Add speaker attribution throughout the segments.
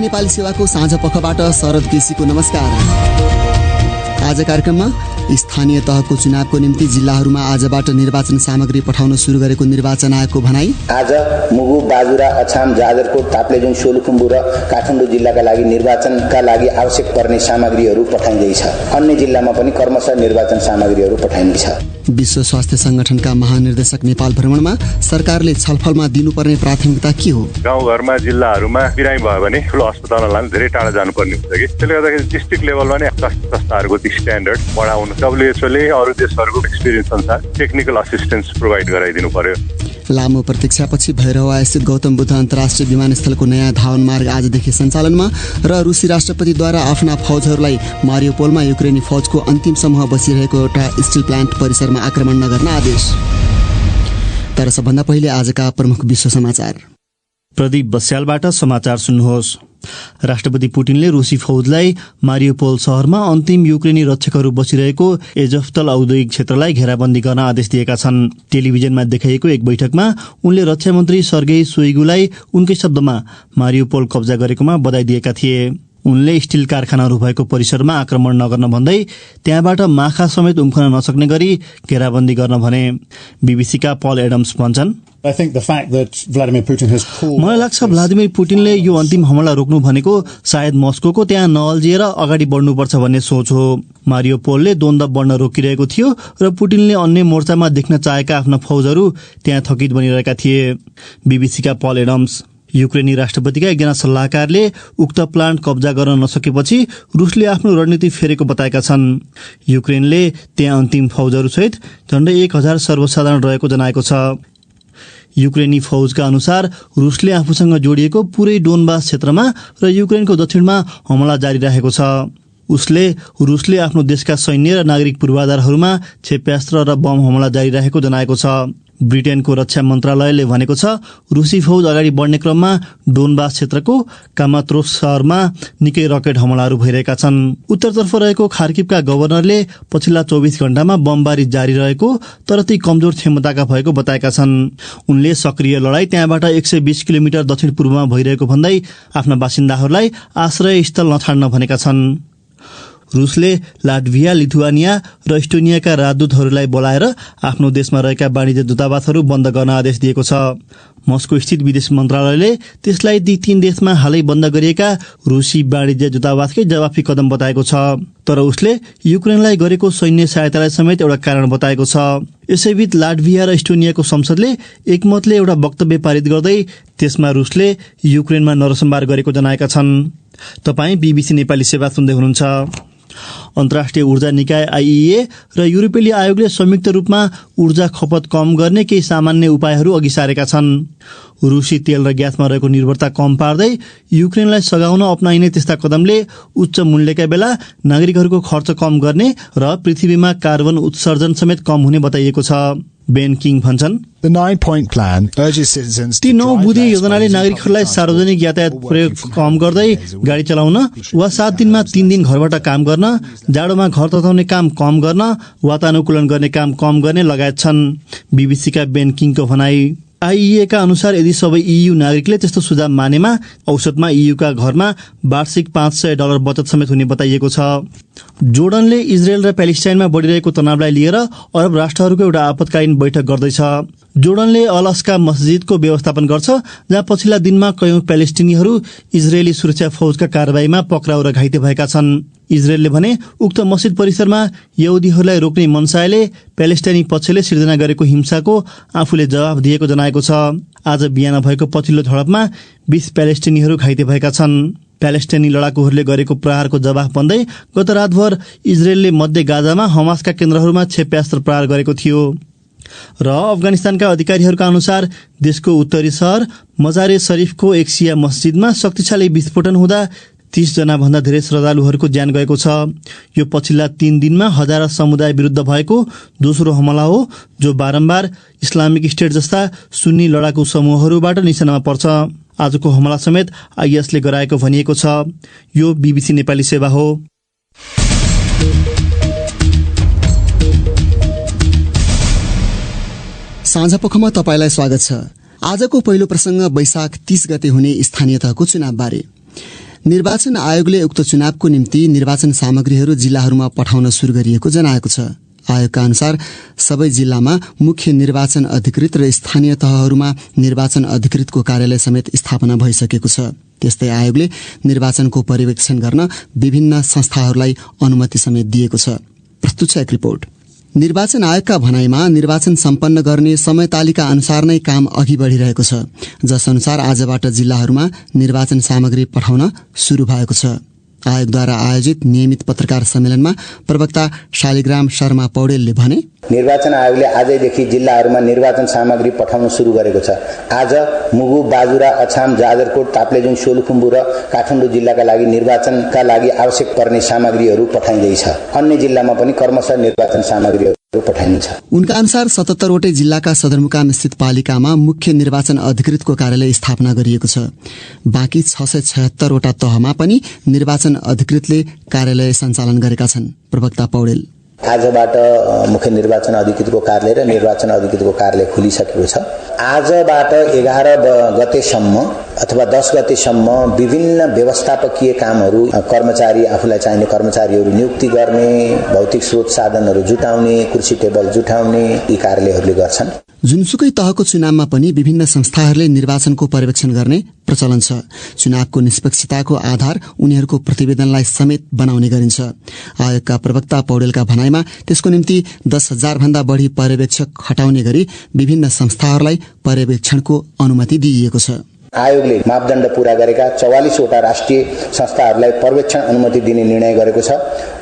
Speaker 1: नेपाली सेवाको साँझ पखबाट शरद केसीको नमस्कार। आज कार्यक्रममा स्थानीय तहको चुनावको निम्ति जिल्लाहरूमा आजबाट निर्वाचन सामग्री पठाउन सुरु गरेको निर्वाचन आयोगको भनाई।
Speaker 2: आज मुगु, बाजुरा, अछाम, जाजरकोट, ताप्लेजुङ, सोलुखुम्बु र काठमाडौँ जिल्लाका लागि निर्वाचनका लागि आवश्यक पर्ने सामग्रीहरू पठाइँदैछ। अन्य जिल्लामा पनि क्रमशः निर्वाचन सामग्रीहरू पठाइनेछ।
Speaker 1: विश्व स्वास्थ्य संगठनका महानिर्देशक नेपाल भ्रमणमा सरकारले छलफलमा दिनुपर्ने प्राथमिकता के हो?
Speaker 3: गाउँघरमा जिल्लाहरूमा बिरामी भयो भने ठुलो अस्पतालमा लान धेरै टाढा जानुपर्ने हुन्छ कि त्यसले गर्दाखेरि डिस्ट्रिक्ट लेभलमा नै संस्थाहरूको स्ट्यान्डर्ड बढाउन WHO ले अरू देशहरूको एक्सपिरियन्स अनुसार टेक्निकल असिस्टेन्स प्रोभाइड गराइदिनु पर्यो।
Speaker 1: लामो प्रतीक्षापछि भैरव आयोजित गौतम बुद्ध अन्तर्राष्ट्रिय विमानस्थलको नयाँ धावन मार्ग आजदेखि सञ्चालनमा र रुसी राष्ट्रपतिद्वारा आफ्ना फौजहरूलाई मारियोपोलमा युक्रेनी फौजको अन्तिम समूह बसिरहेको एउटा स्टिल प्लान्ट परिसरमा आक्रमण नगर्न आदेश। तर सबभन्दा पहिले आजका प्रमुख विश्व समाचार।
Speaker 4: प्रदीप बस्यालबाट समाचार सुन्नुहोस्। राष्ट्रपति पुटिनले रुसी फौजलाई मारियोपोल शहरमा अन्तिम युक्रेनी रक्षकहरू बसिरहेको एजफ्तल औद्योगिक क्षेत्रलाई घेराबन्दी गर्न आदेश दिएका छन्। टेलिभिजनमा देखाइएको एक बैठकमा उनले रक्षा मन्त्री सर्गेई सोइगुलाई उनकै शब्दमा मारियोपोल कब्जा गरेकोमा बधाई दिएका थिए। उनले स्टिल कारखानाहरू भएको परिसरमा आक्रमण नगर्न भन्दै त्यहाँबाट माखा समेत उम्कन नसक्ने गरी घेराबन्दी गर्न भने। बीबीसीका पल एडम्स भन्छन्, मलाई लाग्छ भ्लादिमिर पुटिनले यो अन्तिम हमला रोक्नु भनेको सायद मस्कोको त्यहाँ नअल्झिएर अगाडि बढ्नुपर्छ भन्ने सोच हो। मारियोपोलले द्वन्द्व बढ्न रोकिरहेको थियो र पुटिनले अन्य मोर्चामा देख्न चाहेका आफ्ना फौजहरू त्यहाँ थकित बनिरहेका थिए। बीबीसीका पल एडम्स। युक्रेनी राष्ट्रपतिका एकजना सल्लाहकारले उक्त प्लान्ट कब्जा गर्न नसकेपछि रुसले आफ्नो रणनीति फेरेको बताएका छन्। युक्रेनले त्यहाँ अन्तिम फौजहरूसहित झण्डै 1000 सर्वसाधारण रहेको जनाएको छ। युक्रेनी फौजका अनुसार रुसले आफूसँग जोडिएको पुरै डोनबास क्षेत्रमा र युक्रेनको दक्षिणमा हमला जारी राखेको छ। रुसले आफ्नो देशका सैन्य र नागरिक पूर्वाधारहरूमा क्षेप्यास्त्र र बम हमला जारी राखेको जनाएको छ। ब्रिटेनको रक्षा मन्त्रालयले भनेको छ रुसी फौज अगाडि बढ्ने क्रममा डोनबास क्षेत्रको कामात्रोस शहरमा निकै रकेट हमलाहरू भइरहेका छन्। उत्तरतर्फ रहेको खार्किवका गभर्नरले पछिल्ला 24 घण्टामा बमबारी जारी रहेको तर ती कमजोर क्षमताका भएको बताएका छन्। उनले सक्रिय लडाई त्यहाँबाट 120 किलोमिटर दक्षिण पूर्वमा भइरहेको भन्दै आफ्ना बासिन्दाहरूलाई आश्रय स्थल नछाड्न भनेका छन्। रुसले लाटभिया, लिथुआनिया र इस्टोनियाका राजदूतहरूलाई बोलाएर आफ्नो देशमा रहेका वाणिज्य दूतावासहरू बन्द गर्न आदेश दिएको छ। मस्को स्थित विदेश मन्त्रालयले त्यसलाई ती 3 देशमा हालै बन्द गरिएका रुसी वाणिज्य दूतावासकै जवाफी कदम बताएको छ। तर उसले युक्रेनलाई गरेको सैन्य सहायतालाई समेत एउटा कारण बताएको छ। यसैबीच लाटभिया र इस्टोनियाको संसदले एकमतले एउटा वक्तव्य पारित गर्दै त्यसमा रुसले युक्रेनमा नरसंहार गरेको जनाएका छन्। तपाईँ बीबीसी नेपाली सेवा सुन्दै हुनुहुन्छ। अन्तर्राष्ट्रिय ऊर्जा निकाय IEA र युरोपेली आयोगले संयुक्त रूपमा ऊर्जा खपत कम गर्ने केही सामान्य उपायहरू अघि सारेका छन्। रुसी तेल र ग्यासमा रहेको निर्भरता कम पार्दै युक्रेनलाई सघाउन अपनाइने त्यस्ता कदमले उच्च मूल्यका बेला नागरिकहरूको खर्च कम गर्ने र पृथ्वीमा कार्बन उत्सर्जन समेत कम हुने बताइएको छ। बेन किङ भन्छन्, ती 9 बुँदे योजनाले नागरिकहरूलाई सार्वजनिक यातायात प्रयोग कम गर्दै गाडी चलाउन वा 7 दिनमा 3 दिन घरबाट काम गर्न, जाडोमा घर तताउने काम कम गर्न, वातानुकूलन गर्ने काम कम गर्ने लगायत छन्। बीबीसीका बेन किङको भनाई। IEA का अनुसार यदि सबै EU नागरिकले त्यस्तो सुझाव मानेमा औसतमा EU का घरमा वार्षिक $500 बचत समेत हुने बताइएको छ। जोर्डनले इजरायल र प्यालेस्टाइनमा बढिरहेको तनावलाई लिएर अरब राष्ट्रहरूको एउटा आपतकालीन बैठक गर्दैछ। जोर्डनले अलस्का मस्जिदको व्यवस्थापन गर्छ, जहाँ पछिल्ला दिनमा कयौं प्यालेस्टिनीहरू इजरायली सुरक्षा फौजका कारबाहीमा पक्राउ र घाइते भएका छन्। इजरायलले भने उक्त मस्जिद परिसरमा यहुदीहरूलाई रोक्ने मनसायले प्यालेस्टाइनी पक्षले सिर्जना गरेको हिंसाको आफूले जवाफ दिएको जनाएको छ। आज बिहान भएको पछिल्लो झडपमा 20 प्यालेस्टिनीहरू घाइते भएका छन्। प्यालेस्टाइनी लडाकुहरूले गरेको प्रहारको जवाफ बन्दै गत रातभर इजरायलले मध्य गाजामा हमासका केन्द्रहरूमा क्षेप्यास्त्र प्रहार गरेको थियो। र अफगानिस्तानका अधिकारीहरूका अनुसार देशको उत्तरी शहर मजारे शरीफको एक शिया मस्जिदमा शक्तिशाली विस्फोटन हुँदा 30 जना भन्दा धेरै श्रद्धालुहरूको ज्यान गएको छ। यो पछिल्ला 3 दिनमा हजार समुदाय विरुद्ध भएको दोस्रो हमला हो, जो बारम्बार इस्लामिक स्टेट जस्ता सुन्नी लडाकु समूहहरूबाट निशानामा पर्छ। आजको हमला समेत IS ले गराएको भनिएको छ। यो बीबीसी नेपाली सेवा हो।
Speaker 1: साँझपखमा तपाईलाई स्वागत छ। आजको पहिलो प्रसंग वैशाख 30 गते हुने स्थानीय तहको चुनाव बारे। निर्वाचन आयोगले उक्त चुनावको निम्ति निर्वाचन सामग्रीहरू जिल्लाहरूमा पठाउन सुरु गरिएको जनाएको छ। आयोगका अनुसार सबै जिल्लामा मुख्य निर्वाचन अधिकृत र स्थानीय तहहरूमा निर्वाचन अधिकृतको कार्यालय समेत स्थापना भइसकेको छ। त्यस्तै आयोगले निर्वाचनको पर्यवेक्षण गर्न विभिन्न संस्थाहरूलाई अनुमति समेत दिएको छ। प्रस्तुत छ एक रिपोर्ट। निर्वाचन आयोगका भनाइमा निर्वाचन सम्पन्न गर्ने समय तालिका अनुसार नै काम अघि बढ़िरहेको छ, जस अनुसार आजबाट जिल्लाहरूमा निर्वाचन सामग्री पठाउन सुरु भएको छ। आयोगद्वारा आयोजित नियमित पत्रकार सम्मेलनमा प्रवक्ता शालिग्राम शर्मा पौडेलले भने,
Speaker 2: निर्वाचन आयोगले आजैदेखि जिल्लाहरूमा निर्वाचन सामग्री पठाउन सुरु गरेको छ। आज मुगु, बाजुरा, अछाम, जाजरकोट, ताप्लेजुङ, सोलुखुम्बु र काठमाडौँ जिल्लाका लागि निर्वाचनका लागि आवश्यक पर्ने सामग्रीहरू पठाइँदैछ। अन्य जिल्लामा पनि क्रमशः निर्वाचन सामग्रीहरू पठाइनेछ।
Speaker 1: उनका अनुसार 77 वटै जिल्लाका सदरमुकाम स्थित पालिकामा मुख्य निर्वाचन अधिकृतको कार्यालय स्थापना गरिएको छ। बाँकी 676 वटा तहमा पनि निर्वाचन अधिकृतले कार्यालय सञ्चालन गरेका छन्। प्रवक्ता पौडेल,
Speaker 2: आजबाट मुख्य निर्वाचन अधिकृतको कार्यालय र निर्वाचन अधिकृतको कार्यालय खुलिसकेको छ। आजबाट 11 गतेसम्म अथवा 10 गतेसम्म विभिन्न व्यवस्थापकीय कामहरू, कर्मचारी, आफूलाई चाहिने कर्मचारीहरू नियुक्ति गर्ने, भौतिक स्रोत साधनहरू जुटाउने, कुर्सी टेबल जुटाउने यी कार्यालयहरूले गर्छन्।
Speaker 1: जुनसुकै तहको चुनावमा पनि विभिन्न संस्थाहरूले निर्वाचनको पर्यवेक्षण गर्ने प्रचलन छ। चुनावको निष्पक्षताको आधार उनीहरूको प्रतिवेदनलाई समेत बनाउने गरिन्छ। आयोगका प्रवक्ता पौडेलका भनाइमा त्यसको निम्ति 10,000 भन्दा बढी पर्यवेक्षक हटाउने गरी विभिन्न संस्थाहरूलाई पर्यवेक्षणको अनुमति दिइएको छ।
Speaker 2: आयोगले मापदण्ड पूरा गरेका 44 वटा राष्ट्रिय संस्थाहरूलाई पर्यवेक्षण अनुमति दिने निर्णय गरेको छ।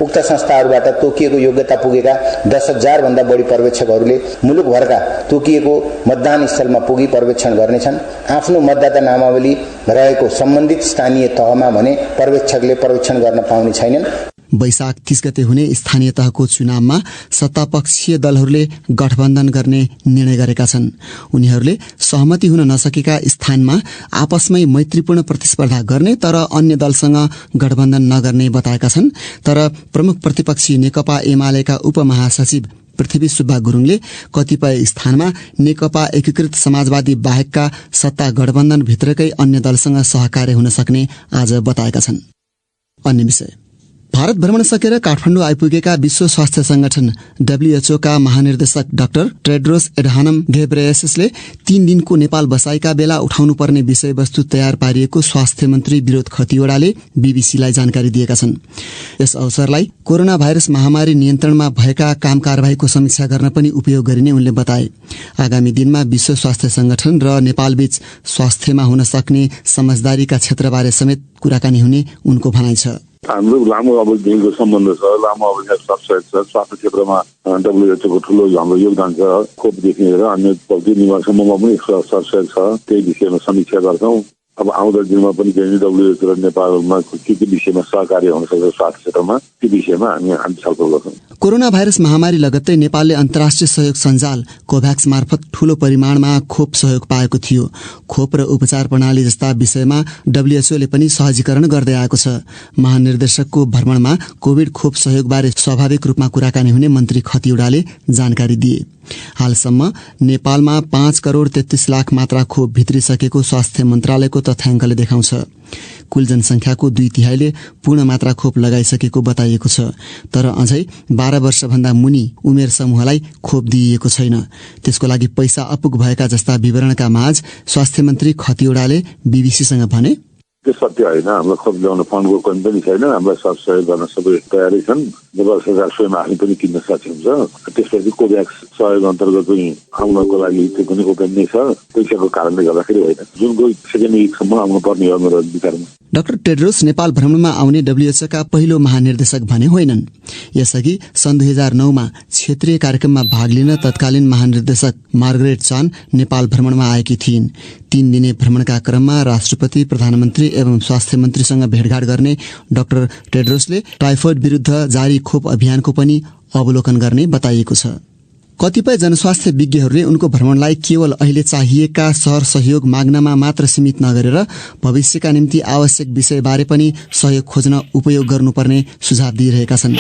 Speaker 2: उक्त संस्थाहरूबाट तोकिएको योग्यता पुगेका 10,000 भन्दा बढी पर्यवेक्षकहरूले मुलुकभरका तोकिएको मतदान स्थलमा पुगी पर्यवेक्षण गर्नेछन्। आफ्नो मतदाता नामावली रहेको सम्बन्धित स्थानीय तहमा भने पर्यवेक्षकले पर्यवेक्षण गर्न पाउने छैनन्।
Speaker 1: वैशाख 30 गते हुने स्थानीय तहको चुनावमा सत्तापक्षीय दलहरूले गठबन्धन गर्ने निर्णय गरेका छन्। उनीहरूले सहमति हुन नसकेका स्थानमा आपसमै मैत्रीपूर्ण प्रतिस्पर्धा गर्ने तर अन्य दलसँग गठबन्धन नगर्ने बताएका छन्। तर प्रमुख प्रतिपक्षी नेकपा एमालेका उपमहासचिव पृथ्वी सुब्बा गुरुङले कतिपय स्थानमा नेकपा एकीकृत समाजवादी बाहेकका सत्ता गठबन्धन भित्रकै अन्य दलसँग सहकार्य हुन सक्ने आज बताएका छन्। अन्य विषय, भारत भ्रमण सकेर काठमाडौँ आइपुगेका विश्व स्वास्थ्य संगठन WHO का महानिर्देशक डाक्टर टेड्रोस एडहानम घेब्रेयेससले 3 दिनको नेपाल बसाइका बेला उठाउनुपर्ने विषयवस्तु तयार पारिएको स्वास्थ्य मन्त्री विनोद खतिवड़ाले बीबीसीलाई जानकारी दिएका छन्। यस अवसरलाई कोरोना भाइरस महामारी नियन्त्रणमा भएका काम कारबाहीको समीक्षा गर्न पनि उपयोग गरिने उनले बताए। आगामी दिनमा विश्व स्वास्थ्य संगठन र नेपालबीच स्वास्थ्यमा हुन सक्ने समझदारीका क्षेत्रबारे समेत कुराकानी हुने उनको भनाइ छ।
Speaker 5: हाम्रो लामो अवधिदेखिको सम्बन्ध छ, लामो अवधिका सहयोग छ। स्वास्थ्य क्षेत्रमा WHO को ठुलो हाम्रो योगदान छ। खोपदेखि लिएर अन्य पद्धति निर्माणसम्ममा पनि सहयोग छ। त्यही विषयमा समीक्षा गर्छौँ। अब आउँदो दिनमा पनि WHO र नेपालमा के विषयमा सहकार्य हुन सक्छ स्वास्थ्य क्षेत्रमा, त्यो विषयमा हामी छलफल गर्छौँ।
Speaker 1: कोरोना भाइरस महामारी लगत्तै नेपालले अन्तर्राष्ट्रिय सहयोग सञ्जाल कोभ्याक्स मार्फत ठूलो परिमाणमा खोप सहयोग पाएको थियो। खोप र उपचार प्रणाली जस्ता विषयमा WHO ले पनि सहजीकरण गर्दै आएको छ। महानिर्देशकको भ्रमणमा कोभिड खोप सहयोगबारे स्वाभाविक रूपमा कुराकानी हुने मन्त्री खतिवड़ाले जानकारी दिए। हालसम्म नेपालमा 5 करोड 33 लाख मात्रा खोप भित्रिसकेको स्वास्थ्य मन्त्रालयको तथ्याङ्कले देखाउँछ। कुल जनसङ्ख्याको 2/3 पूर्ण मात्रा खोप लगाइसकेको बताइएको छ। तर अझै 12 वर्षभन्दा मुनि उमेर समूहलाई खोप दिइएको छैन। त्यसको लागि पैसा अपुग भएका जस्ता विवरणका माझ स्वास्थ्य मन्त्री खतिवड़ाले बीबीसीसँग भने,
Speaker 5: त्यो सत्य होइन। हामीलाई खोप ल्याउन फन्डको कमी पनि छैन। हामीलाई सहयोग गर्न सबै तयारी छन्। नेपाल सरकार स्वयं आफै पनि किन्न सकिन्छ। त्यसपछि कोभ्याक्स सहयोग अन्तर्गत पनि आउनको लागि त्यो पनि ओपन नै छ। पैसाको कारणले गर्दाखेरि होइन, जुनको सेकेन्ड विकसम्म आउनु पर्ने हो मेरो विचारमा।
Speaker 1: डाक्टर टेड्रोस नेपाल भ्रमणमा आउने WHO का पहिलो महानिर्देशक भने होइनन्। यसअघि सन् 2009 मा क्षेत्रीय कार्यक्रममा भाग लिन तत्कालीन महानिर्देशक मार्गरेट चान नेपाल भ्रमणमा आएकी थिइन्। 3 दिने भ्रमणका क्रममा राष्ट्रपति, प्रधानमन्त्री एवं स्वास्थ्य मन्त्रीसँग भेटघाट गर्ने डाक्टर टेड्रोसले टाइफोइड विरुद्ध जारी खोप अभियानको पनि अवलोकन गर्ने बताइएको छ। कतिपय जनस्वास्थ्य विज्ञहरूले उनको भ्रमणलाई केवल अहिले चाहिएका सहर सहयोग माग्नमा मात्र सीमित नगरेर भविष्यका निम्ति आवश्यक विषयबारे पनि सहयोग खोज्न उपयोग गर्नुपर्ने सुझाव दिइरहेका छन्।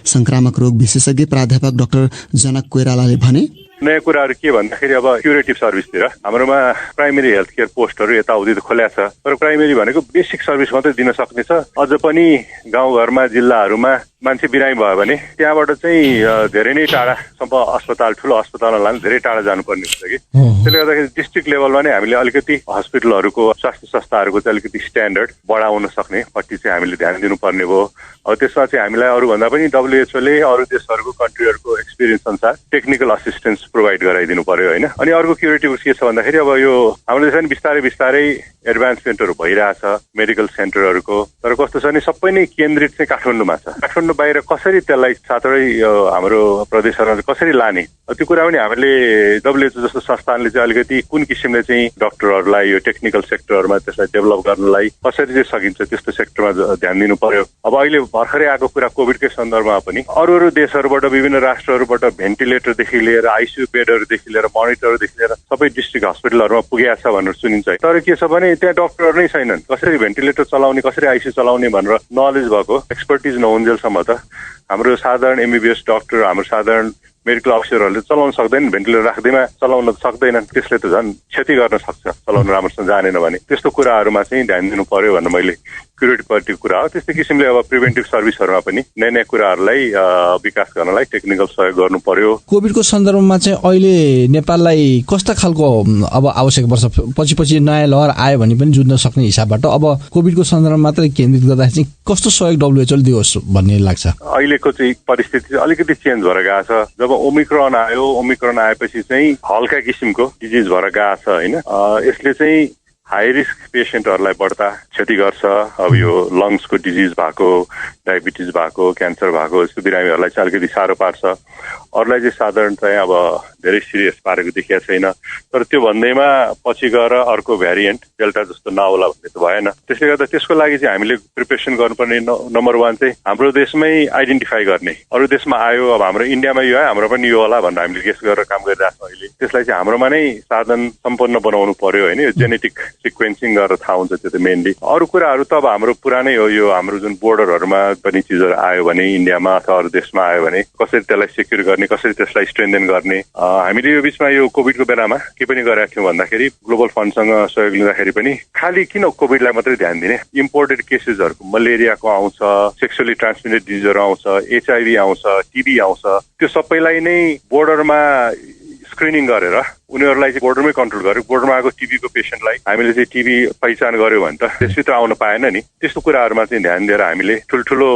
Speaker 1: संक्रामक रोग विशेषज्ञ प्राध्यापक डाक्टर जनक कोइरालाले भने,
Speaker 3: नयाँ कुराहरू के भन्दाखेरि अब क्युरेटिभ सर्भिसतिर हाम्रोमा प्राइमेरी हेल्थ केयर पोस्टहरू यताउति त खोल्या छ, तर प्राइमेरी भनेको बेसिक सर्भिस मात्रै दिन सक्ने छ। अझ पनि गाउँघरमा जिल्लाहरूमा मान्छे बिरामी भयो भने त्यहाँबाट चाहिँ धेरै नै टाढासम्म अस्पताल, ठुलो अस्पतालमा लानु धेरै टाढा जानुपर्ने हुन्छ कि। त्यसले गर्दाखेरि डिस्ट्रिक्ट लेभलमा नै हामीले अलिकति हस्पिटलहरूको, स्वास्थ्य संस्थाहरूको चाहिँ अलिकति स्ट्यान्डर्ड बढाउन सक्ने पट्टि चाहिँ हामीले ध्यान दिनुपर्ने भयो। अब त्यसमा चाहिँ हामीलाई अरूभन्दा पनि WHO ले अरू देशहरूको कन्ट्रीहरूको एक्सपिरियन्स अनुसार टेक्निकल असिस्टेन्स प्रोभाइड गराइदिनु पर्यो होइन। अनि अर्को क्युरेटिभ के छ भन्दाखेरि अब यो हाम्रो देशमा नि बिस्तारै बिस्तारै एडभान्समेन्टहरू भइरहेछ मेडिकल सेन्टरहरूको, तर कस्तो छ भने सबै नै केन्द्रित चाहिँ काठमाडौँमा छ। काठमाडौँ बाहिर कसरी त्यसलाई साथै हाम्रो प्रदेशहरूमा कसरी लाने, त्यो कुरा पनि हामीले WHO जस्तो संस्थानले चाहिँ अलिकति कुन किसिमले चाहिँ डक्टरहरूलाई यो टेक्निकल सेक्टरमा त्यसलाई डेभलप गर्नलाई कसरी चाहिँ सकिन्छ त्यस्तो सेक्टरमा ध्यान दिनु पर्यो। अब अहिले भर्खरै आएको कुरा कोभिडकै सन्दर्भमा पनि अरू देशहरूबाट, विभिन्न राष्ट्रहरूबाट भेन्टिलेटरदेखि लिएर आइसियु बेडहरूदेखि लिएर मोनिटरदेखि लिएर सबै डिस्ट्रिक्ट हस्पिटलहरूमा पुगेको छ भनेर सुनिन्छ। तर के छ भने त्यहाँ डक्टरहरू नै छैनन्, कसरी भेन्टिलेटर चलाउने, कसरी आइसियु चलाउने भनेर नलेज भएको, एक्सपर्टिज नहुन्जेलसम्म त हाम्रो साधारण MBBS डक्टर, हाम्रो साधारण मेडिकल अफिसरहरूले चलाउन सक्दैनन्, भेन्टिलेटर राख्दैमा चलाउन सक्दैनन्। त्यसले त झन् क्षति गर्न सक्छ चलाउन राम्रोसँग जानेन भने। त्यस्तो कुराहरूमा चाहिँ ध्यान दिनु पर्यो भनेर मैले क्युरेटिभको कुरा हो। त्यस्तै किसिमले अब प्रिभेन्टिभ सर्भिसहरूमा पनि नयाँ नयाँ कुराहरूलाई विकास गर्नलाई टेक्निकल सहयोग गर्नु पर्यो।
Speaker 6: कोभिडको सन्दर्भमा चाहिँ अहिले नेपाललाई कस्ता खालको अब आवश्यक पर्छ? पछि नयाँ लहर आयो भने पनि जुझ्न सक्ने हिसाबबाट अब कोभिडको सन्दर्भमा मात्रै केन्द्रित गर्दाखेरि चाहिँ कस्तो सहयोग WHO ले दियोस् भन्ने लाग्छ?
Speaker 3: अहिलेको चाहिँ परिस्थिति अलिकति चेन्ज भएर गएको छ। जब ओमिक्रोन आयो, ओमिक्रोन आएपछि चाहिँ हल्का किसिमको डिजिज भएर गएको छ होइन। यसले चाहिँ हाई रिस्क पेसेन्टहरूलाई बढ्ता क्षति गर्छ। अब यो लङ्सको डिजिज भएको, डायबिटिज भएको, क्यान्सर भएको यस्तो बिरामीहरूलाई चाहिँ अलिकति साह्रो पार्छ। अरूलाई चाहिँ साधारण चाहिँ अब धेरै सिरियस पारेको देखिएको छैन। तर त्यो भन्दैमा पछि गएर अर्को भ्यारिएन्ट डेल्टा जस्तो नआउला भन्ने त भएन। त्यसले गर्दा त्यसको लागि चाहिँ हामीले प्रिपरेसन गर्नुपर्ने नम्बर 1 चाहिँ हाम्रो देशमै आइडेन्टिफाई गर्ने। अरू देशमा आयो, अब हाम्रो इन्डियामा यो आयो, हाम्रो पनि यो होला भनेर हामीले गेस गरेर काम गरिरहेको छौँ अहिले। त्यसलाई चाहिँ हाम्रोमा नै साधन सम्पन्न बनाउनु पर्यो होइन। यो जेनेटिक सिक्वेन्सिङ गरेर थाहा हुन्छ त्यो त मेनली। अरू कुराहरू त अब हाम्रो पुरानै हो, यो हाम्रो जुन बोर्डरहरूमा पनि चिजहरू आयो भने इन्डियामा अथवा अरू देशमा आयो भने कसरी त्यसलाई सेक्युर गर्ने, कसरी त्यसलाई स्ट्रेन्थेन गर्ने। हामीले यो बिचमा यो कोभिडको बेलामा के पनि गरेका थियौँ भन्दाखेरि ग्लोबल फन्डसँग सहयोग लिँदाखेरि पनि खालि किन कोभिडलाई मात्रै ध्यान दिने, इम्पोर्टेड केसेसहरूको मलेरियाको आउँछ, सेक्सुअली ट्रान्समिटेड डिजिजहरू आउँछ, HIV आउँछ, TB आउँछ, त्यो सबैलाई नै बोर्डरमा स्क्रिनिङ गरेर उनीहरूलाई चाहिँ बोर्डरमै कन्ट्रोल गर्यो। बोर्डरमा आएको TBको पेसेन्टलाई हामीले चाहिँ TB पहिचान गर्यो भने त त्यसभित्र आउन पाएन नि। त्यस्तो कुराहरूमा चाहिँ ध्यान दिएर हामीले ठुल्ठुलो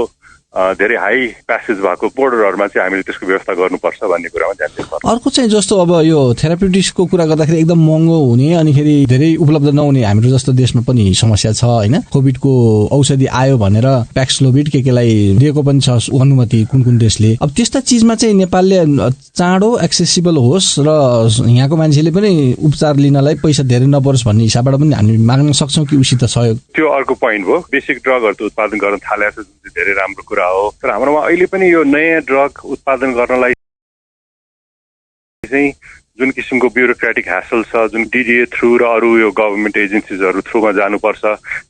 Speaker 3: धेरै हाई प्यासेज भएको बोर्डरहरूमा चाहिँ हामीले त्यसको व्यवस्था गर्नुपर्छ भन्ने कुरामा ध्यान दिनुपर्छ।
Speaker 6: अर्को चाहिँ जस्तो अब यो थेराप्युटिक्सको कुरा गर्दाखेरि एकदम महँगो हुने अनि फेरि धेरै उपलब्ध नहुने हाम्रो जस्तो देशमा पनि समस्या छ होइन। कोभिडको औषधि आयो भनेर प्याक्सलोभिड केलाई दिएको पनि छ अनुमति कुन देशले। अब त्यस्ता चिजमा चाहिँ नेपालले चाँडो एक्सेसिबल होस् र यहाँको मान्छेले पनि उपचार लिनलाई पैसा धेरै नपरोस् भन्ने हिसाबबाट पनि हामी माग्न सक्छौँ कि उसित सहयोग? त्यो
Speaker 3: अर्को पोइन्ट हो। बेसिक ड्रगहरू त उत्पादन गर्न थालेको छ जुन चाहिँ धेरै राम्रो कुरा हो। तर हाम्रोमा अहिले पनि यो नयाँ ड्रग उत्पादन गर्नलाई चाहिँ जुन किसिमको ब्युरोक्रेटिक ह्यासल छ, जुन DDA थ्रु र अरू यो गभर्मेन्ट एजेन्सिजहरू थ्रुमा जानुपर्छ,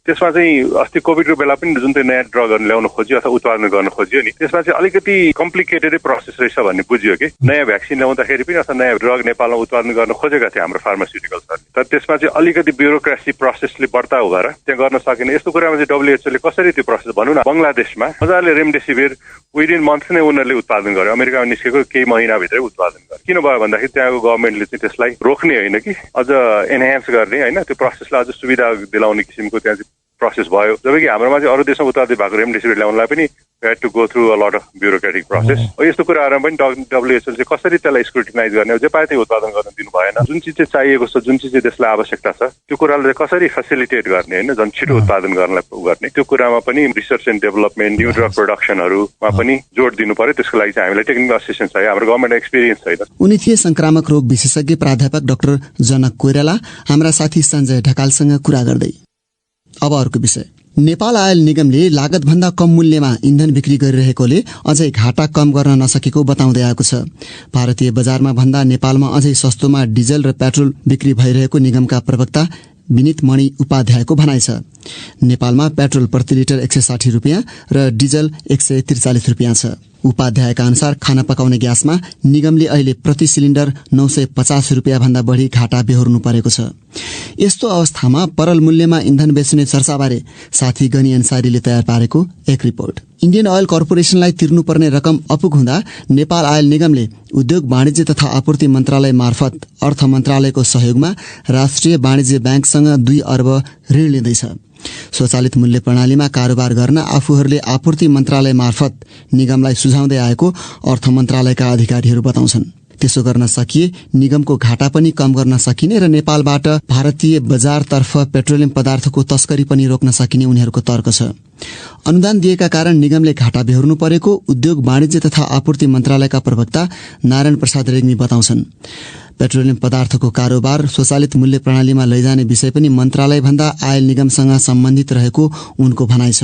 Speaker 3: त्यसमा चाहिँ अस्ति कोभिडको बेला पनि जुन चाहिँ नयाँ ड्रगहरू ल्याउन खोज्यो अथवा उत्पादन गर्न खोज्यो नि, त्यसमा चाहिँ अलिकति कम्प्लिकेटेडै प्रोसेस रहेछ भन्ने बुझ्यो कि। नयाँ भ्याक्सिन ल्याउँदाखेरि पनि अथवा नयाँ ड्रग नेपालमा उत्पादन गर्न खोजेका थिए हाम्रो फार्मास्युटिकल्सहरूले, तर त्यसमा चाहिँ अलिकति ब्युरोक्रेसी प्रोसेसले बढ्ता भएर त्यहाँ गर्न सकेन। यस्तो कुरामा चाहिँ WHO ले कसरी त्यो प्रोसेस भनौँ न, बङ्गलादेशमा मजाले रेमडेसिभिर विदिन मन्थ नै उनीहरूले उत्पादन गर्यो। अमेरिकामा निस्केको केही महिनाभित्रै उत्पादन गर्यो। किन भयो भन्दाखेरि त्यहाँको गभर्मेन्टले चाहिँ त्यसलाई रोक्ने होइन कि अझ एनहान्स गर्ने होइन, त्यो प्रोसेसलाई अझ सुविधा दिलाउने किसिमको त्यहाँ चाहिँ प्रोसेस भयो। जबकि हाम्रोमा चाहिँ अरू देशमा उत्पादित भएको रेमडेसिभिर ल्याउनलाई पनि had to go through a lot of bureaucratic process. यस्तो कुराहरुमा पनि WHO ले कसरी त्यसलाई स्क्रुटिनाइज गर्ने, जे पाए त्यही उत्पादन गर्न दिनु भएन। जुन चिज चाहिँ चाहिएको छ, जुन चिज चाहिँ त्यसलाई आवश्यकता छ, त्यो कुरालाई कसरी फेसिलिटेट गर्ने हैन, झन् छिटो उत्पादन गर्नलाई गर्ने, त्यो कुरामा पनि research and development, new drug प्रोडक्सनहरुमा पनि जोड दिनु पर्यो। त्यसको लागि चाहिँ हामीलाई टेक्निकल असिस्टेन्स चाहियो। हाम्रो गभर्नमेन्ट एक्सपिरियन्स छैन।
Speaker 1: उनी थिए संक्रामक रोग विशेषज्ञ प्राध्यापक डाक्टर जनक कोइराला हाम्रा साथी सञ्जय ढकालसँग कुरा गर्दै। अब अर्को विषय, नेपाल आयल निगमले लागत भन्दा कम मूल्यमा इन्धन बिक्री गरिरहेकोले अझै घाटा कम गर्न नसकेको बताउँदै आएको छ। भारतीय बजारमा भन्दा नेपालमा अझै सस्तोमा डिजल र पेट्रोल बिक्री भइरहेको निगमका प्रवक्ता विनित मणि उपाध्यायको भनाइ छ। नेपालमा पेट्रोल प्रति लिटर 160 रुपियाँ र डिजल 143 रुपियाँ छ। उपाध्यायका अनुसार खाना पकाउने ग्यासमा निगमले अहिले प्रति सिलिन्डर 950 रुपियाँ भन्दा बढी घाटा बेहोर्नु परेको छ। यस्तो अवस्थामा परल मूल्यमा इन्धन बेच्ने चर्चाबारे साथी गनी अन्सारीले तयार पारेको एक रिपोर्ट। इन्डियन ऑयल कर्पोरेशनलाई तिर्नुपर्ने रकम अपुग हुँदा नेपाल आयल निगमले उद्योग वाणिज्य तथा आपूर्ति मन्त्रालय मार्फत अर्थ मन्त्रालयको सहयोगमा राष्ट्रिय वाणिज्य ब्याङ्कसँग 2 अर्ब ऋण लिँदैछ। स्वचालित मूल्य प्रणालीमा कारोबार गर्न आफूहरूले आपूर्ति मन्त्रालय मार्फत निगमलाई सुझाउँदै आएको अर्थ मन्त्रालयका अधिकारीहरू बताउँछन्। त्यसो गर्न सकिए निगमको घाटा पनि कम गर्न सकिने र नेपालबाट भारतीय बजारतर्फ पेट्रोलियम पदार्थको तस्करी पनि रोक्न सकिने उनीहरूको तर्क छ। अनुदान दिएका कारण निगमले घाटा बेहोर्नु परेको उद्योग वाणिज्य तथा आपूर्ति मन्त्रालयका प्रवक्ता नारायण प्रसाद रेग्मी बताउँछन्। पेट्रोलियम पदार्थको कारोबार स्वचालित मूल्य प्रणालीमा लैजाने विषय पनि मन्त्रालयभन्दा आयल निगमसँग सम्बन्धित रहेको उनको भनाइ छ।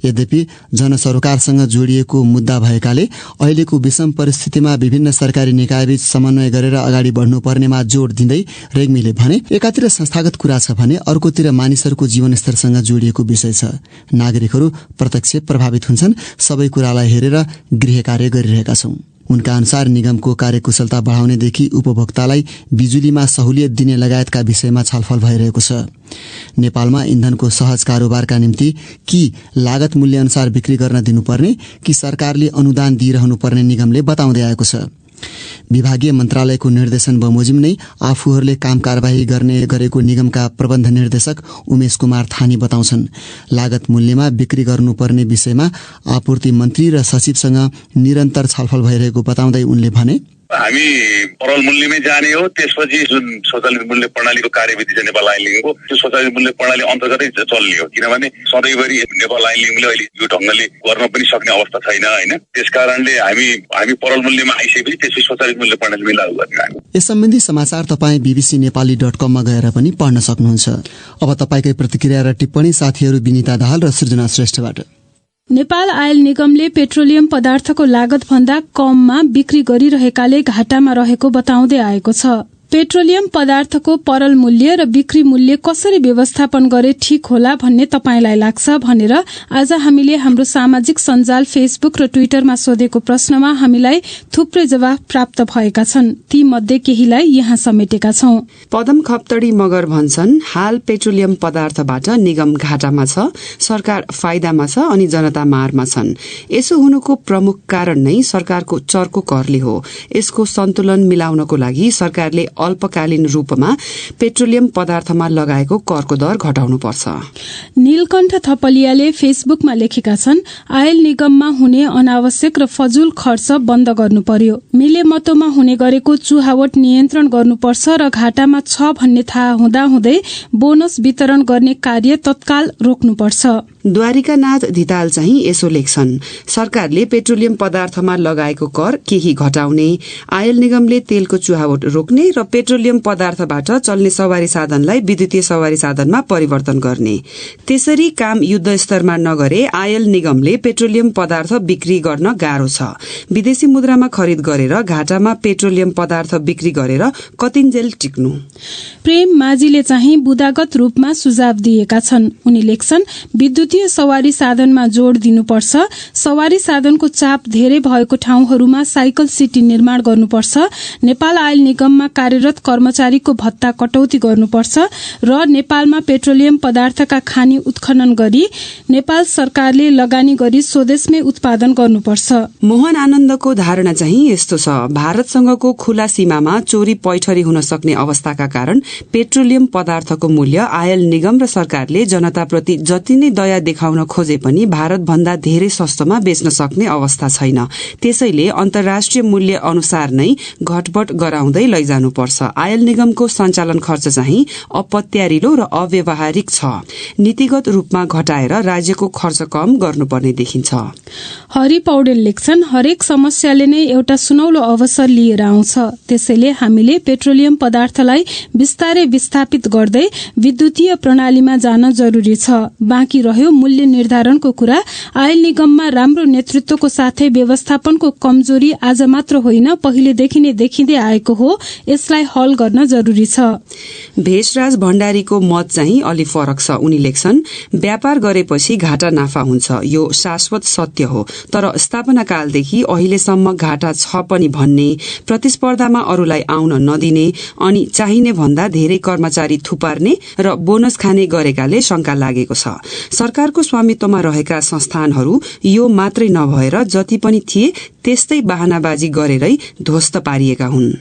Speaker 1: यद्यपि जनसरोकारसँग जोडिएको मुद्दा भएकाले अहिलेको विषम परिस्थितिमा विभिन्न सरकारी निकायबीच समन्वय गरेर अगाडि बढ्नुपर्नेमा जोड दिँदै रेग्मीले भने, एकातिर संस्थागत कुरा छ भने अर्कोतिर मानिसहरूको जीवनस्तरसँग जोडिएको विषय छ। नागरिकहरू प्रत्यक्ष प्रभावित हुन्छन्। सबै कुरालाई हेरेर गृह कार्य गरिरहेका छौं। उनका अनुसार निगमको कार्यकुशलता बढाउनेदेखि उपभोक्तालाई बिजुलीमा सहुलियत दिने लगायतका विषयमा छलफल भइरहेको छ। नेपालमा इन्धनको सहज कारोबारका निम्ति कि लागत मूल्य अनुसार बिक्री गर्न दिनुपर्ने कि सरकारले अनुदान दिइरहनु पर्ने निगमले बताउँदै आएको छ। विभागीय मन्त्रालयको निर्देशन बमोजिम नै आफूहरूले काम कारबाही गरेको निगमका प्रबन्ध निर्देशक उमेश कुमार थानी बताउँछन्। लागत मूल्यमा बिक्री गर्नुपर्ने विषयमा आपूर्ति मन्त्री र सचिवसँग निरन्तर छलफल भइरहेको बताउँदै उनले भने,
Speaker 7: हामी परल मूल्यमै जाने हो। त्यसपछि जुन स्वचालित मूल्य प्रणालीको कार्यविधि छ नेपाल आयल निगमको, त्यो स्वचालित मूल्य प्रणाली अन्तर्गतै चल्ने हो। किनभने सधैँभरि नेपाल आयल निगमले अहिले यो ढंगले गर्न पनि सक्ने अवस्था छैन हैन। त्यसकारणले हामी परल मूल्यमा आइसकेपछि त्यसपछि स्वचालित मूल्य प्रणालीमै लागू गर्ने हामी।
Speaker 1: यस सम्बन्धी समाचार तपाईँ bbcnepali.com मा गएर पनि पढ्न सक्नुहुन्छ। अब तपाईकै प्रतिक्रिया र टिप्पणी साथीहरू विनिता दाहाल र सृजना श्रेष्ठबाट।
Speaker 8: नेपाल आयल निगमले पेट्रोलियम पदार्थको लागत भन्दा कममा बिक्री गरिरहेकाले घाटामा रहेको बताउँदै आएको छ। पेट्रोलियम पदार्थको परल मूल्य र बिक्री मूल्य कसरी व्यवस्थापन गरे ठीक होला भन्ने तपाईलाई लाग्छ भनेर आज हामीले हाम्रो सामाजिक सञ्जाल फेसबुक र ट्विटरमा सोधेको प्रश्नमा हामीलाई थुप्रै जवाफ प्राप्त भएका छन्। ती मध्ये केहीलाई यहाँ समेटेका छौं।
Speaker 9: पदम खप्तडी मगर भन्छन्, हाल पेट्रोलियम पदार्थबाट निगम घाटामा छ, सरकार फाइदामा छ अनि जनता मारमा छन्। यसो हुनुको प्रमुख कारण नै सरकारको चर्को करले हो। यसको सन्तुलन मिलाउनको लागि सरकारले अल्पकालीन रूपमा पेट्रोलियम पदार्थमा लगाएको करको दर घटाउनुपर्छ।
Speaker 8: नीलकण्ठ थपलियाले फेसबुकमा लेखेका छन्, आयल निगममा हुने अनावश्यक र फजुल खर्च बन्द गर्नु पर्यो। मिलेमतोमा हुने गरेको चुहावट नियन्त्रण गर्नुपर्छ र घाटामा छ भन्ने थाहा हुँदाहुँदै बोनस वितरण गर्ने कार्य तत्काल रोक्नुपर्छ।
Speaker 9: द्वारिकानाथ धिताल चाहिँ यसो लेख्छन्, सरकारले पेट्रोलियम पदार्थमा लगाएको कर केही घटाउने, आयल निगमले तेलको चुहावट रोक्ने र पेट्रोलियम पदार्थबाट चल्ने सवारी साधनलाई विद्युतीय सवारी साधनमा परिवर्तन गर्ने। त्यसरी काम युद्ध स्तरमा नगरे आयल निगमले पेट्रोलियम पदार्थ बिक्री गर्न गाह्रो छ। विदेशी मुद्रामा खरिद गरेर घाटामा पेट्रोलियम पदार्थ बिक्री गरेर कतिन्जेल टिक्नु।
Speaker 8: प्रेम माझीले चाहिँ बुदागत रूपमा सुझाव दिएका छन्। उनी लेख्छन्, विद्युतीय सवारी साधनमा जोड़ दिनुपर्छ। सवारी साधनको चाप धेरै भएको ठाउँहरूमा साइकल सिटी निर्माण गर्नुपर्छ। नेपाल आयल निगममा कार्यरत कर्मचारीको भत्ता कटौती गर्नुपर्छ र नेपालमा पेट्रोलियम पदार्थका खानी उत्खनन गरी नेपाल सरकारले लगानी गरी स्वदेशमै उत्पादन गर्नुपर्छ।
Speaker 9: मोहन आनन्दको धारणा चाहिँ यस्तो छ, भारतसँगको खुला सीमामा चोरी पैठरी हुन सक्ने अवस्थाका कारण पेट्रोलियम पदार्थको मूल्य आयल निगम र सरकारले जनताप्रति जति नै दया देखाउन खोजे पनि भारत भन्दा धेरै सस्तोमा बेच्न सक्ने अवस्था छैन। त्यसैले अन्तर्राष्ट्रिय मूल्य अनुसार नै घटबट गराउँदै लैजानुपर्छ। आयल निगमको सञ्चालन खर्च चाहिँ अपत्यारिलो र अव्यावहारिक छ। नीतिगत रूपमा घटाएर राज्यको खर्च कम गर्नुपर्ने देखिन्छ।
Speaker 8: हरि पौडेल लेख्छन्, हरेक समस्याले नै एउटा सुनौलो अवसर लिएर आउँछ। त्यसैले हामीले पेट्रोलियम पदार्थलाई बिस्तारै विस्थापित गर्दै विद्युतीय प्रणालीमा जान जरुरी छ। बाँकी रह्यो मूल्य निर्धारणको कुरा आयल निगममा राम्रो नेतृत्वको साथै व्यवस्थापनको कमजोरी आज मात्र होइन पहिलेदेखि नै देखिँदै आएको हो। यसलाई हल गर्न जरुरी छ।
Speaker 9: भेषराज भण्डारीको मत चाहिँ अलि फरक छ। उनी लेख्छन्, व्यापार गरेपछि घाटा नाफा हुन्छ, यो शाश्वत सत्य हो। तर स्थापना कालदेखि अहिलेसम्म घाटा छ पनि भन्ने, प्रतिस्पर्धामा अरूलाई आउन नदिने अनि चाहिने भन्दा धेरै कर्मचारी थुपार्ने र बोनस खाने गरेकाले शंका लागेको छ। सरकारको स्वामित्वमा रहेका संस्थानहरू यो मात्रै नभएर जति पनि थिए त्यस्तै बहानाबाजी गरेरै ध्वस्त पारिएका हुन्।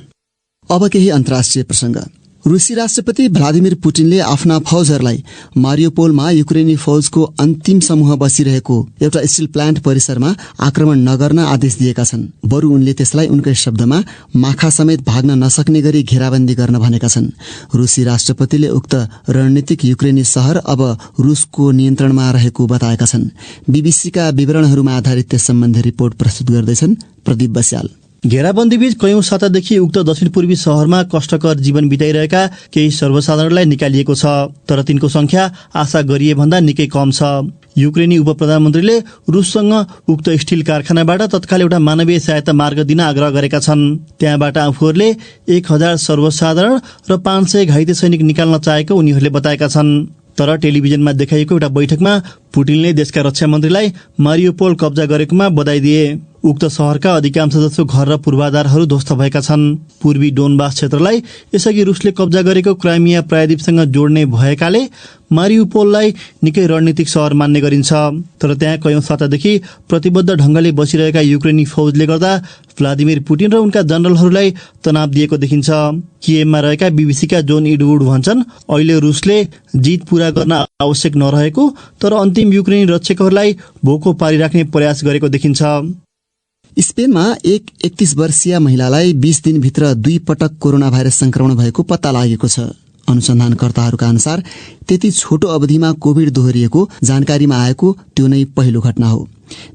Speaker 1: अब केही अन्तर्राष्ट्रिय प्रसंग। रूसी राष्ट्रपति भ्लादिमिर पुटिनले आफ्ना फौजहरूलाई मारियोपोलमा युक्रेनी फौजको अन्तिम समूह बसिरहेको एउटा स्टिल प्लान्ट परिसरमा आक्रमण नगर्न आदेश दिएका छन्। बरु उनले त्यसलाई उनकै शब्दमा माखा समेत भाग्न नसक्ने गरी घेराबन्दी गर्न भनेका छन्। रूसी राष्ट्रपतिले उक्त रणनीतिक युक्रेनी शहर अब रूसको नियन्त्रणमा रहेको बताएका छन्। बीबीसीका विवरणहरूमा आधारित त्यस सम्बन्धी रिपोर्ट प्रस्तुत गर्दैछन् प्रदीप बस्याल।
Speaker 4: घेराबन्दीबीच कयौं सातादेखि उक्त दक्षिण पूर्वी शहरमा कष्टकर जीवन बिताइरहेका केही सर्वसाधारणलाई निकालिएको छ, तर तिनको संख्या आशा गरिए भन्दा निकै कम छ। युक्रेनी उप प्रधानमन्त्रीले रूससँग उक्त स्टिल कारखानाबाट तत्काल एउटा मानवीय सहायता मार्ग दिन आग्रह गरेका छन्। त्यहाँबाट आफूहरूले 1000 सर्वसाधारण र 500 घाइते सैनिक निकाल्न चाहेको उनीहरूले बताएका छन्। तर टेलिभिजनमा देखाइएको एउटा बैठकमा पुटिनले देशका रक्षा मन्त्रीलाई मारियोपोल कब्जा गरेकोमा बधाई दिए। उक्त शहरका अधिकांश जसो घर र पूर्वाधारहरू ध्वस्त भएका छन्। पूर्वी डोनबास क्षेत्रलाई यसअघि रूसले कब्जा गरेको क्राइमिया प्रायद्वीपसँग जोड्ने भएकाले मारियोपोललाई निकै रणनीतिक शहर मान्ने गरिन्छ। तर त्यहाँ कयौं सातादेखि प्रतिबद्ध ढंगले बसिरहेका युक्रेनी फौजले गर्दा भ्लादिमिर पुटिन र उनका जनरलहरूलाई तनाव दिएको देखिन्छ। किएभमा रहेका बीबीसीका जोन इडवुड भन्छन्, अहिले रूसले जित पूरा गर्न आवश्यक नरहेको तर अन्तिम युक्रेनी रक्षकहरूलाई भोको पारिराख्ने प्रयास गरेको देखिन्छ।
Speaker 1: स्पेनमा एक 31 वर्षीय महिलालाई 20 दिनभित्र 2 पटक कोरोना भाइरस संक्रमण भएको पत्ता लागेको छ। अनुसन्धानकर्ताहरूका अनुसार त्यति छोटो अवधिमा कोभिड दोहोरिएको जानकारीमा आएको त्यो नै पहिलो घटना हो।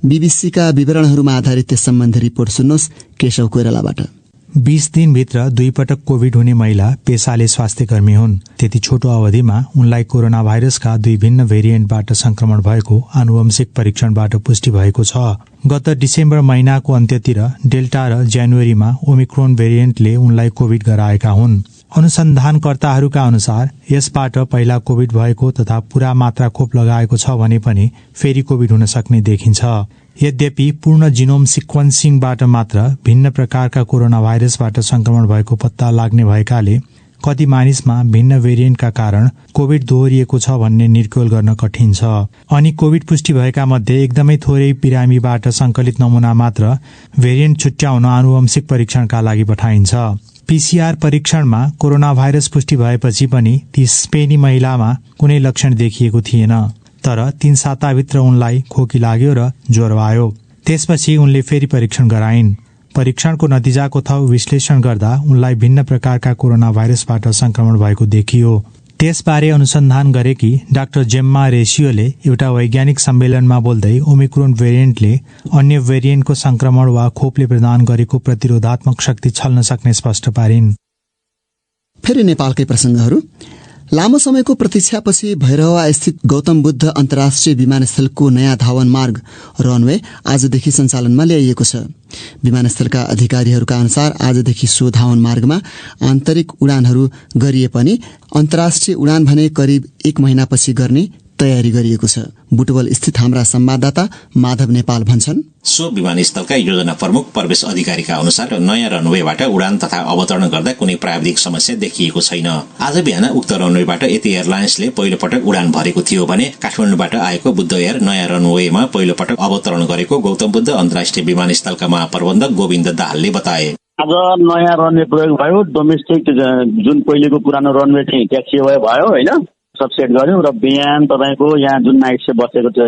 Speaker 1: बीबीसीका विवरणहरूमा आधारित त्यस सम्बन्धी रिपोर्ट सुन्नुहोस् केशव कोइरालाबाट।
Speaker 10: 20 दिनभित्र 2 पटक कोभिड हुने महिला पेसाले स्वास्थ्य कर्मी हुन्। त्यति छोटो अवधिमा उनलाई कोरोना भाइरसका 2 भिन्न भेरिएन्टबाट संक्रमण भएको आनुवंशिक परीक्षणबाट पुष्टि भएको छ। गत डिसेम्बर महिनाको अन्त्यतिर डेल्टा र जनवरीमा ओमिक्रोन भेरिएन्टले उनलाई कोभिड गराएका हुन्। अनुसन्धानकर्ताहरूका अनुसार यसबाट पहिला कोभिड भएको तथा पूरा मात्रा खोप लगाएको छ भने पनि फेरि कोभिड हुन सक्ने देखिन्छ। यद्यपि पूर्ण जिनोम सिक्वेन्सिङबाट मात्र भिन्न प्रकारका कोरोना भाइरसबाट संक्रमण भएको पत्ता लाग्ने भएकाले कति मानिसमा भिन्न भेरिएन्टका कारण कोभिड दोहोरिएको छ भन्ने निर्क्योल गर्न कठिन छ। अनि कोभिड पुष्टि भएका मध्ये एकदमै थोरै बिरामीबाट संकलित नमुना मात्र भेरिएन्ट छुट्याउन आनुवंशिक परीक्षणका लागि पठाइन्छ। पीसीआर परीक्षणमा कोरोना भाइरस पुष्टि भएपछि पनि ती स्पेनी महिलामा कुनै लक्षण देखिएको थिएन। तर 3 साताभित्र उनलाई खोकी लाग्यो र ज्वरो आयो। त्यसपछि उनले फेरि परीक्षण गराइन्। परीक्षणको नतिजाको थप विश्लेषण गर्दा उनलाई भिन्न प्रकारका कोरोना भाइरसबाट संक्रमण भएको देखियो। त्यसबारे अनुसन्धान गरेकी डाक्टर जेम्मा रेसियोले एउटा वैज्ञानिक सम्मेलनमा बोल्दै ओमिक्रोन भेरिएन्टले अन्य भेरिएन्टको संक्रमण वा खोपले प्रदान गरेको प्रतिरोधात्मक शक्ति छल्न सक्ने स्पष्ट पारिन्।
Speaker 1: फेरि नेपालकै प्रसंगहरू। लामो समयको प्रतीक्षापछि भैरहवा स्थित गौतम बुद्ध अन्तर्राष्ट्रिय विमानस्थलको नयाँ धावन मार्ग रनवे आजदेखि सञ्चालनमा ल्याइएको छ। विमानस्थलका अधिकारीहरूका अनुसार आजदेखि सो धावन मार्गमा आन्तरिक उडानहरू गरिए पनि अन्तर्राष्ट्रिय उडान भने करिब 1 महिनापछि गर्ने तयारी गरिएको छ। बुटवल स्थित हाम्रा संवाददाता माधव नेपाल भन्छन्,
Speaker 11: सो विमानस्थलका योजना प्रमुख प्रवेश अधिकारीका अनुसार नयाँ रनवेबाट उडान तथा अवतरण गर्दा कुनै प्राविधिक समस्या देखिएको छैन। आज बिहान उक्त रनवेबाट यति एयरलाइन्सले पहिलो पटक उडान भरेको थियो भने काठमाडौँबाट आएको बुद्ध एयर नयाँ रनवेमा पहिलो पटक अवतरण गरेको गौतम बुद्ध अन्तर्राष्ट्रिय विमानस्थलका महाप्रबन्धक गोविन्द दाहालले बताए।
Speaker 12: आज नयाँ रनवे प्रयोग भयो। डोमेस्टिक जुन पहिलेको पुरानो रनवे चाहिँ ट्याक्सी वे भयो होइन, सब सेट गर्यो र बिहान तपाईँको यहाँ जुन नाइट से बसेको थियो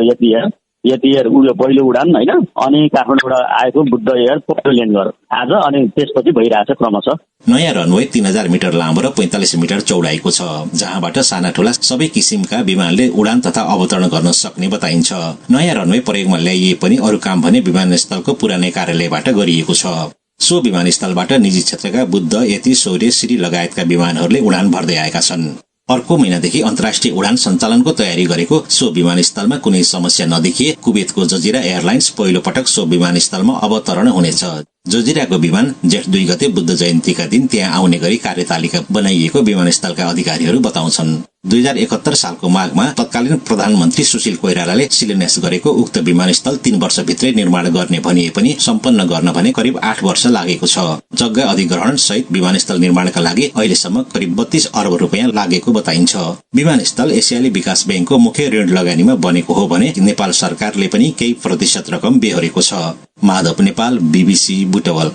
Speaker 12: यति एयर उयो पहिलो उडान होइन, अनि काठमाडौँबाट आएको बुद्ध एयर पहिलो ल्यान्ड गर्यो आज, अनि त्यसपछि भइरहेछ क्रमशः।
Speaker 11: नयाँ रनवे 3000 मिटर लामो र 45 मिटर चौडाइको छ, जहाँबाट साना ठूला सबै किसिमका विमानले उडान तथा अवतरण गर्न सक्ने बताइन्छ। नयाँ रनवे प्रयोगमा ल्याइए पनि अरू काम भने विमानस्थलको पुरानै कार्यालयबाट गरिएको छ। सो विमानस्थलबाट निजी क्षेत्रका बुद्ध, यति, शौर्य, श्री लगायतका विमानहरूले उडान भर्दै आएका छन्। अर्को महिनादेखि अन्तर्राष्ट्रिय उडान सञ्चालनको तयारी गरेको सो विमानस्थलमा कुनै समस्या नदेखिए कुवेतको जजिरा एयरलाइन्स पहिलो पटक सो विमानस्थलमा अवतरण हुनेछ। जजिराको विमान जेठ 2 गते बुद्ध जयन्तीका दिन त्यहाँ आउने गरी कार्यतालिका बनाइएको विमानस्थलका अधिकारीहरू बताउँछन्। 2071 सालको माघमा तत्कालीन प्रधानमन्त्री सुशील कोइरालाले शिलान्यास गरेको उक्त विमानस्थल 3 वर्षभित्रै निर्माण गर्ने भनिए पनि सम्पन्न गर्न भने करिब 8 वर्ष लागेको छ। जग्गा अधिग्रहण सहित विमानस्थल निर्माणका लागि अहिलेसम्म करिब 32 अर्ब रुपियाँ लागेको बताइन्छ। विमानस्थल एसियाली विकास बैंकको मुख्य ऋण लगानीमा बनेको हो भने नेपाल सरकारले पनि केही प्रतिशत रकम बेहोरेको छ। माधव नेपाल, BBC बुटवल।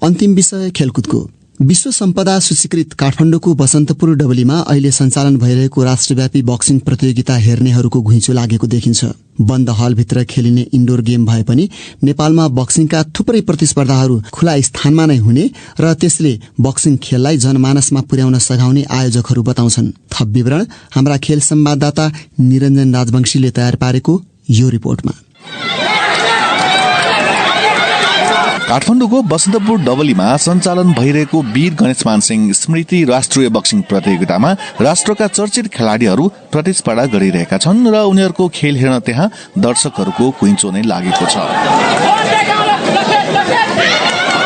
Speaker 1: अन्तिम विषय खेलकुदको। विश्व सम्पदा सूचीकृत काठमाडौँको बसन्तपुर डबलीमा अहिले सञ्चालन भइरहेको राष्ट्रव्यापी बक्सिङ प्रतियोगिता हेर्नेहरूको घुइँचो लागेको देखिन्छ। बन्द हलभित्र खेलिने इन्डोर गेम भए पनि नेपालमा बक्सिङका थुप्रै प्रतिस्पर्धाहरू खुला स्थानमा नै हुने र त्यसले बक्सिङ खेललाई जनमानसमा पुर्याउन सघाउने आयोजकहरू बताउँछन्। थप विवरण हाम्रा खेल संवाददाता निरञ्जन राजवंशीले तयार पारेको यो रिपोर्टमा।
Speaker 13: काठमाडौँको बसन्तपुर डबलीमा सञ्चालन भइरहेको वीर गणेशमान सिंह स्मृति राष्ट्रिय बक्सिङ प्रतियोगितामा राष्ट्रका चर्चित खेलाड़ीहरू प्रतिस्पर्धा गरिरहेका छन् र उनीहरूको खेल हेर्न त्यहाँ दर्शकहरूको घुइँचो नै लागेको छ।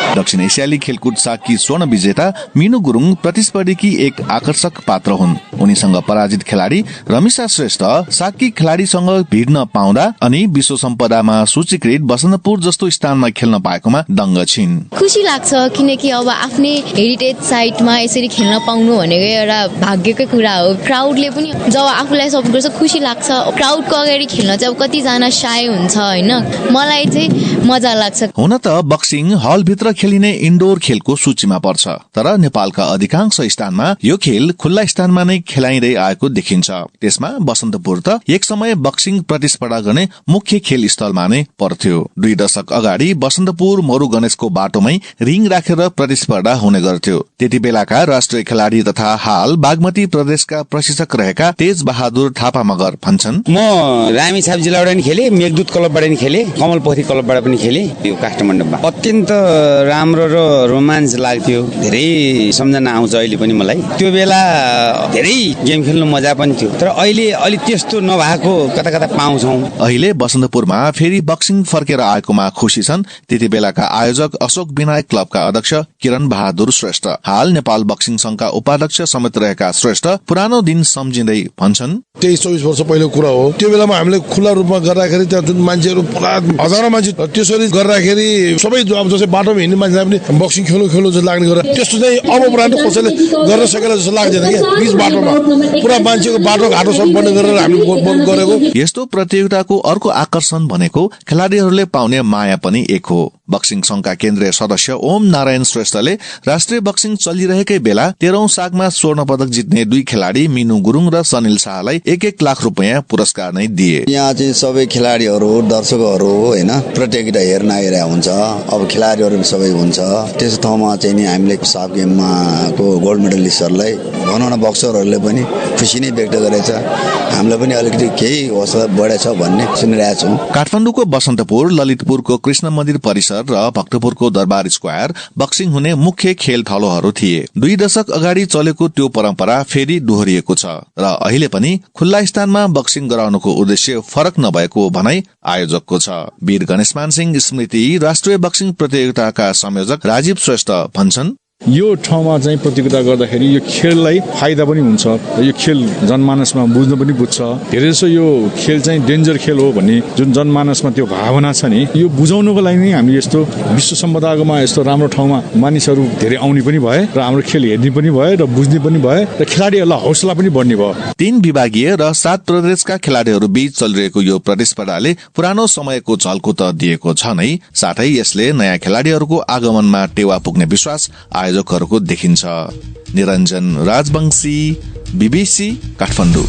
Speaker 13: दक्षिण एसियाली खेलकुद साक्की स्वर्ण विजेता मीनू गुरुङ प्रतिस्पर्धीकी एक आकर्षक पात्र हुन्। उनीसँग पराजित खेलाड़ी रमिसा श्रेष्ठ साक्की खेलाड़ीसँग भिड्न पाउँदा अनि विश्व सम्पदामा सूचीकृत बसन्तपुर जस्तो स्थानमा खेल्न पाएकोमा दङ्ग छिन्।
Speaker 14: खुसी लाग्छ किनकि अब आफ्नै हेरिटेज साइटमा यसरी खेल्न पाउनु भनेको एउटा भाग्यकै कुरा हो। क्राउडले पनि जब आफूलाई सपोर्ट गर्छ खुसी लाग्छ। क्राउडको अगाडि खेल्न चाहिँ अब कतिजना साय हुन्छ होइन, मलाई चाहिँ मजा लाग्छ।
Speaker 13: हुन त बक्सिङ हलभित्र खेलिने इन्डोर खेलको सूचीमा पर्छ, तर नेपालका अधिकांश स्थानमा यो खेल खुल्ला स्थानमा नै खेलाइँदै आएको देखिन्छ। त्यसमा बसन्तपुर त एक समय बक्सिङ प्रतिस्पर्धा गर्ने मुख्य खेल स्थलमा नै पर्थ्यो। 2 दशक अगाडि बसन्तपुर मरु गणेशको बाटोमै रिङ राखेर प्रतिस्पर्धा हुने गर्थ्यो। त्यति बेलाका राष्ट्रिय खेलाड़ी तथा हाल बागमती प्रदेशका प्रशिक्षक रहेका तेज बहादुर थापा मगर भन्छन्,
Speaker 15: म रामेछाप जिल्लाबाट पनि खेले, मेघदूत क्लबबाट पनि खेले, कमल पोखरी क्लबबाट पनि खेले। यो काठमाडौँमा अत्यन्त राम्रो र रोमान्च लाग्थ्यो। धेरै सम्झना आउँछ अहिले पनि मलाई। त्यो बेला धेरै गेम खेल्नु मजा पनि थियो, तर अहिले अलि त्यस्तो नभएको कता कता पाउँछौं।
Speaker 13: अहिले बसन्तपुरमा फेरि बक्सिङ फर्केर आएकोमा खुसी छन् त्यति बेलाका आयोजक अशोक विनायक क्लबका अध्यक्ष किरण बहादुर श्रेष्ठ। हाल नेपाल बक्सिङ संघका उपाध्यक्ष समेत रहेका श्रेष्ठ पुरानो दिन सम्झिँदै भन्छन्,
Speaker 16: 23-24 वर्ष पहिलो कुरा हो। त्यो बेलामा हामीले खुल्ला रूपमा गर्दाखेरि त्यहाँ जुन मान्छेहरू पुरा हजारौं मान्छे त्यसरी गर्दाखेरि सबै जसै बाटोमा हिँड्ने मान्छेलाई पनि बक्सिङ खेलो जस्तो लाग्ने गरेर त्यस्तो चाहिँ अब पुरानो कसैले गर्न सकेला जस्तो लाग्दैन के। बीच बाटोमा पुरा मान्छेको बाटो घाटो सब बन्द गरेर हामीले गरेको।
Speaker 13: यस्तो प्रतियोगिताको अर्को आकर्षण भनेको खेलाड़ीहरूले पाउने माया पनि एक हो। बक्सिङ संघका केन्द्रीय सदस्य ओम नारायण श्रेष्ठले राष्ट्रिय बक्सिङ चलिरहेकै बेला 13औं सागमा स्वर्ण पदक जित्ने 2 खेलाड़ी मीनू गुरुङ र सनिल शाहलाई 1-1 लाख रुपियाँ पुरस्कार नै दिए।
Speaker 17: यहाँ चाहिँ सबै खेलाड़ीहरू दर्शकहरू होइन प्रतियोगिता हेर्न आइरहेको हुन्छ। अब खेलाड़ीहरू सबै हुन्छ। त्यस ठाउँमा चाहिँ नि हामीले साफ गेममा को गोल्ड मेडलिस्टहरूलाई भनौँ न बक्सरहरूले पनि खुसी नै व्यक्त गरेछ। हामीलाई पनि अलिकति केही हौसला बढेछ भन्ने सुनिरहेको छौँ।
Speaker 13: काठमाडौँको बसन्तपुर, ललितपुरको कृष्ण मन्दिर परिसर र भक्तपुरको दरबार स्क्वायर बक्सिङ हुने मुख्य खेल थलोहरू थिए। 2 दशक अगाडि चलेको त्यो परम्परा फेरि दोहोरिएको छ र अहिले पनि खुल्ला स्थानमा बक्सिङ गराउनुको उद्देश्य फरक नभएको भनाई आयोजकको छ। वीर गणेशमान सिंह स्मृति राष्ट्रिय बक्सिङ प्रतियोगिताका संयोजक राजीव श्रेष्ठ भन्छन्,
Speaker 18: यो ठाउँमा चाहिँ प्रतियोगिता गर्दाखेरि यो खेललाई फाइदा पनि हुन्छ, यो खेल जनमानसमा बुझ्न पनि बुझ्छ। धेरै जसो यो खेल चाहिँ डेन्जर खेल हो भन्ने जुन जनमानसमा त्यो भावना छ नि, यो बुझाउनको लागि नै हामी यस्तो विश्व सम्पदाकोमा यस्तो राम्रो ठाउँमा मानिसहरू धेरै आउने पनि भए र हाम्रो खेल हेर्ने पनि भए र बुझ्ने पनि भए र खेलाडीहरूलाई हौसला पनि बढ्ने भयो।
Speaker 13: 3 विभागीय र 7 प्रदेशका खेलाडीहरू बीच चलिरहेको यो प्रतिस्पर्धाले पुरानो समयको झल्को त दिएको छ नै, साथै यसले नयाँ खेलाडीहरूको आगमनमा टेवा पुग्ने विश्वास आयोजकहरूको देखिन्छ। निरञ्जन राजवंशी, BBC काठमाडौँ।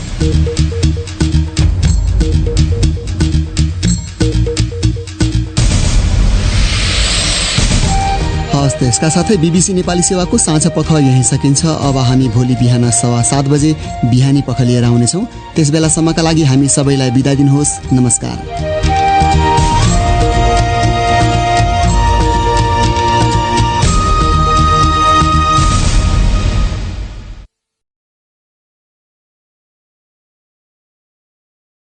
Speaker 1: हवस् त यसका साथै BBC नेपाली सेवाको साँझ पख यही सकिन्छ। अब हामी भोलि बिहान 7:15 बजे बिहानी पख लिएर आउनेछौँ। त्यस बेलासम्मका लागि हामी सबैलाई बिदा दिनुहोस्। नमस्कार।